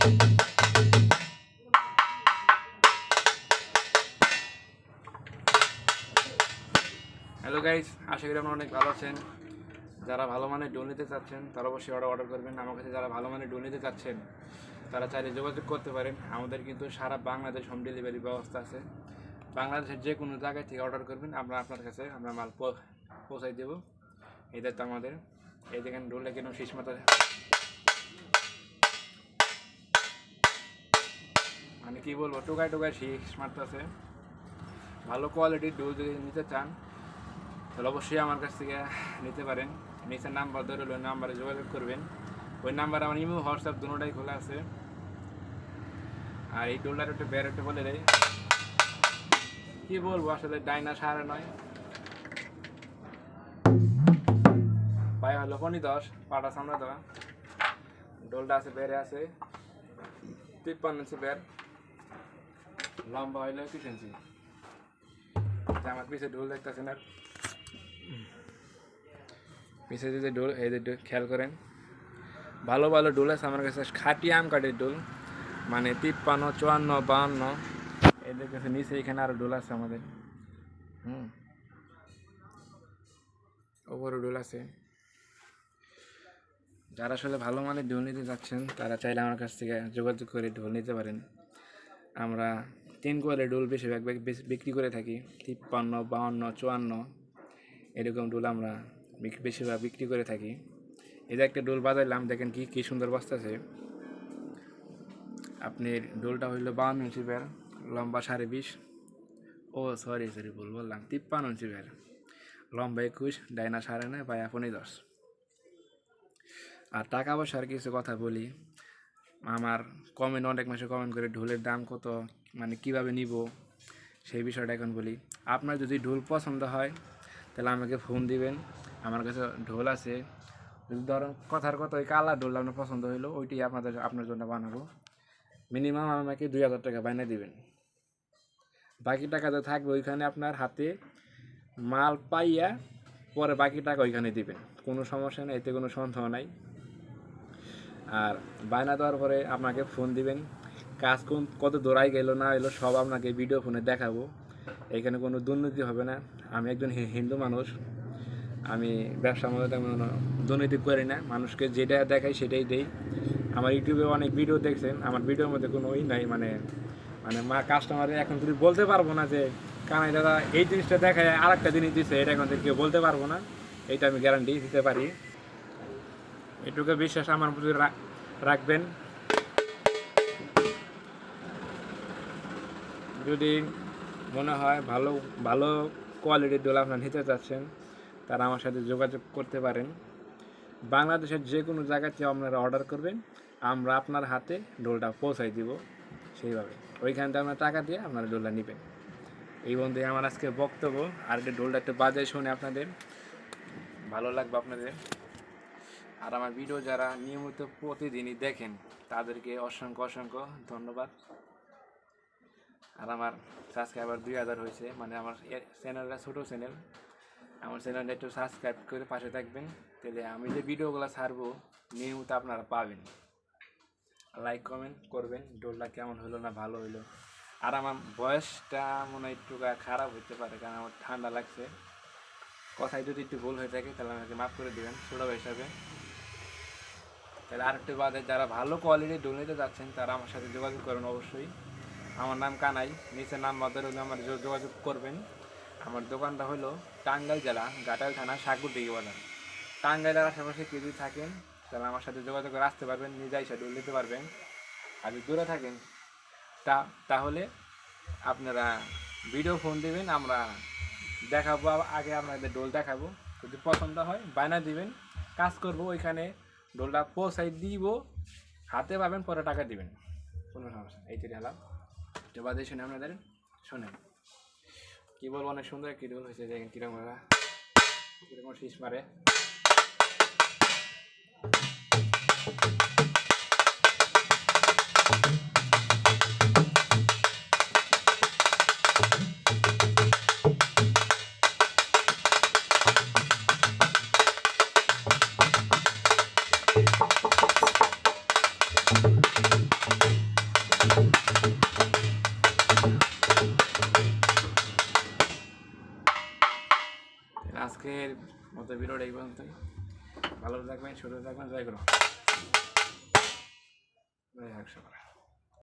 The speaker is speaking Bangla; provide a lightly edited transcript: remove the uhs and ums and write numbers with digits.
হ্যালো গাইস, আশা করি আপনারা অনেক ভালো আছেন। যারা ভালো মানের ডোল নিতে চাচ্ছেন তারা অবশ্যই অর্ডার করবেন আমার কাছে। যারা ভালো মানের ডোল নিতে চাচ্ছেন তারা চাইলে যোগাযোগ করতে পারেন। আমাদের কিন্তু সারা বাংলাদেশ হোম ডেলিভারি ব্যবস্থা আছে। বাংলাদেশের যে কোনো জায়গায় থেকে অর্ডার করবেন, আমরা আপনার কাছে আমরা মাল পৌঁছাই দেবো। এই দায়িত্ব আমাদের। এই দেখেন ডোলটা কেন শীষ মাথা, মানে কী বলবো, টোকায় টোকায় শীষ মারতেছে। ভালো কোয়ালিটির ডোল যদি নিতে চান তাহলে অবশ্যই আমার কাছ থেকে নিতে পারেন। নিচের নাম্বার ধরে ওই নাম্বারে যোগাযোগ করবেন। ওই নাম্বারে আমার ইমো হোয়াটসঅ্যাপ দুটোটাই খোলা আছে। আর এই ডোলটার একটু বের একটু বলে দেয়, কী বলবো আসলে, ডাইনা সাড়ে নয়, পায়ে হলো 10 পাটা সামনে দেওয়া। ডোলটা আছে বেড়ে আছে 53 ইঞ্চি বের, লম্বা হইলে 21 ইঞ্চি। আমার পিছিয়ে ডোল দেখতেছেন, আর পিছিয়ে যদি ডোল এই যে খেয়াল করেন, ভালো ভালো ডোল আছে আমার কাছে, খাটি আম কাঠের ডোল, মানে 53, 54, 52 এদের কাছে। নিচে এখানে আরও ডোল আছে আমাদের, ওপরও ডোল আছে। যারা আসলে ভালো মানের ডোল নিতে যাচ্ছেন তারা চাইলে আমার কাছ থেকে যোগাযোগ করে ডোল নিতে পারেন। আমরা 3 কোয়ালিটির ডোল বেশিরভাগ বিক্রি করে থাকি। 53, 52, 54 এরকম ডোল আমরা বেশিরভাগ বিক্রি করে থাকি। এই যে একটা ডোল বাজাইলাম, দেখেন কি সুন্দর বাজতেছে। আপনার ডোলটা হইল 52 ইঞ্চি বের, লম্বা 20.5, সরি ভুল বললাম, 53 ইঞ্চি বের, লম্বা 21, ডাইনা 9.5, পায়া 10। আর টাকা পয়সার কিছু কথা বলি। আমার অনেক মাসে কমেন্ট করে ঢোলের দাম কত, মানে কিভাবে নিব সেই বিষয়টা এখন বলি। আপনার যদি ঢোল পছন্দ হয় তাহলে আমাকে ফোন দিবেন, আমার কাছে ঢোল আছে। যদি ধরেন কথার কথা ওই কালার ঢোল আপনার পছন্দ হইলো, ওইটি আপনার জন্য বানাবো। মিনিমাম আমাকে 2000 টাকা বানিয়ে দিবেন। বাকি টাকা তো থাকবে ওইখানে, আপনার হাতে মাল পাইয়া পরে বাকি টাকা ওইখানে দিবেন, কোনো সমস্যা নেই, এতে কোনো সন্দেহ নাই। আর বায়না দেওয়ার পরে আপনাকে ফোন দিবেন, কাজ কত দৌড়াই গেল না এলো সব আপনাকে ভিডিও ফোনে দেখাবো। এখানে কোনো দুর্নীতি হবে না। আমি একজন হিন্দু মানুষ, আমি ব্যবসার মধ্যে তেমন দুর্নীতি করি না, মানুষকে যেটা দেখাই সেটাই দেই। আমার ইউটিউবে অনেক ভিডিও দেখছেন, আমার ভিডিওর মধ্যে কোনো নাই, মানে কাস্টমারে এখন যদি বলতে পারবো না যে কানাই দাদা এই জিনিসটা দেখায় আর একটা জিনিস দিচ্ছে, এটা এখন কেউ বলতে পারবো না, এটা আমি গ্যারান্টি দিতে পারি। এটুকু বিশ্বাস আমার প্রতি রাখবেন। যদি মনে হয় ভালো কোয়ালিটির ডোল আপনারা নিতে চাচ্ছেন তারা আমার সাথে যোগাযোগ করতে পারেন। বাংলাদেশের যে কোনো জায়গাতে আপনারা অর্ডার করবেন, আমরা আপনার হাতে ডোলটা পৌঁছাই দিব সেইভাবে। ওইখানটা আপনার টাকা দিয়ে আপনারা ডোলটা নেবেন। এই বন্ধু আমার আজকে বক্তব্য। আর একটা ডোলটা একটু বাজায় শুনে আপনাদের ভালো লাগবে আপনাদের। আর আমার ভিডিও যারা নিয়মিত প্রতিদিনই দেখেন তাদেরকে অসংখ্য ধন্যবাদ। আর আমার সাবস্ক্রাইবার 2000 হয়েছে, মানে আমার চ্যানেলটা ছোটো চ্যানেল, আমার চ্যানেলটা একটু সাবস্ক্রাইব করে পাশে থাকবেন, তাহলে আমি যে ভিডিওগুলো ছাড়বো নিয়মিত আপনারা পাবেন। লাইক কমেন্ট করবেন ডোলটা কেমন হলো না ভালো হইলো। আর আমার বয়সটা মনে হয় একটু খারাপ হতে পারে, কারণ আমার ঠান্ডা লাগছে। কথায় যদি একটু ভুল হয়ে থাকে তাহলে আমাকে মাফ করে দেবেন ছোটো হিসাবে। তাহলে আরেকটু বাদে যারা ভালো কোয়ালিটির ডোল নিতে যাচ্ছেন তারা আমার সাথে যোগাযোগ করুন অবশ্যই। আমার নাম কানাই, নিচের নাম মাদার হলে আমার যোগাযোগ করবেন। আমার দোকানটা হলো টাঙ্গাইল জেলা, ঘাটাইল থানা, সাগরদিঘি বাজার। টাঙ্গাইলের আশেপাশে কেউ যদি থাকেন তাহলে আমার সাথে যোগাযোগ করে আসতে পারবেন, নিজে এসে ডোল নিতে পারবেন। আর যদি দূরে থাকেন তাহলে আপনারা ভিডিও ফোন দেবেন, আমরা দেখাবো, আগে আপনাদের ডোল দেখাবো। যদি পছন্দ হয় বায়না দিবেন, কাজ করবো, ওইখানে ডোলটা পৌঁছাই দিব, হাতে পাবেন, পরে টাকা দিবেন, কোনো সমস্যা। এইটাই হলাম তো বাদে শুনে আপনাদের শোনেন কী বলবো। অনেক সুন্দর একটি ডোল হয়েছে, দেখেন কীরকম শীষ মারে। আজকের মতো ভিডিওটা এই পর্যন্তই। ভালো থাকবেন, সুস্থ থাকবেন, জয় করো।